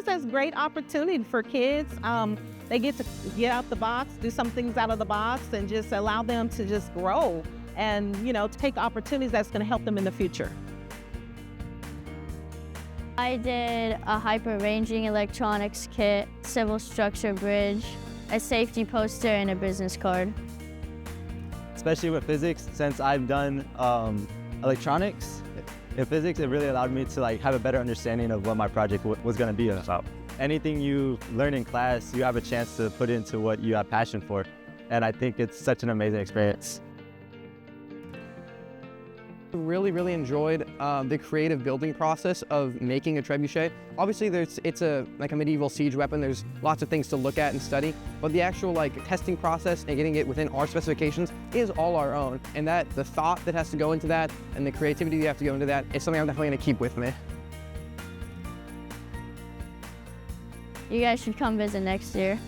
think it's a great opportunity for kids. They get to get out the box, do some things out of the box, and just allow them to just grow and, take opportunities that's going to help them in the future. I did a hyper-ranging electronics kit, civil structure bridge, a safety poster, and a business card. Especially with physics, since I've done electronics, in physics it really allowed me to have a better understanding of what my project was going to be about. Anything you learn in class, you have a chance to put into what you have passion for, and I think it's such an amazing experience. Really enjoyed the creative building process of making a trebuchet. Obviously it's a medieval siege weapon. There's lots of things to look at and study, but the actual testing process and getting it within our specifications is all our own. And that the thought that has to go into that and the creativity that have to go into that is something I'm definitely going to keep with me. You guys should come visit next year.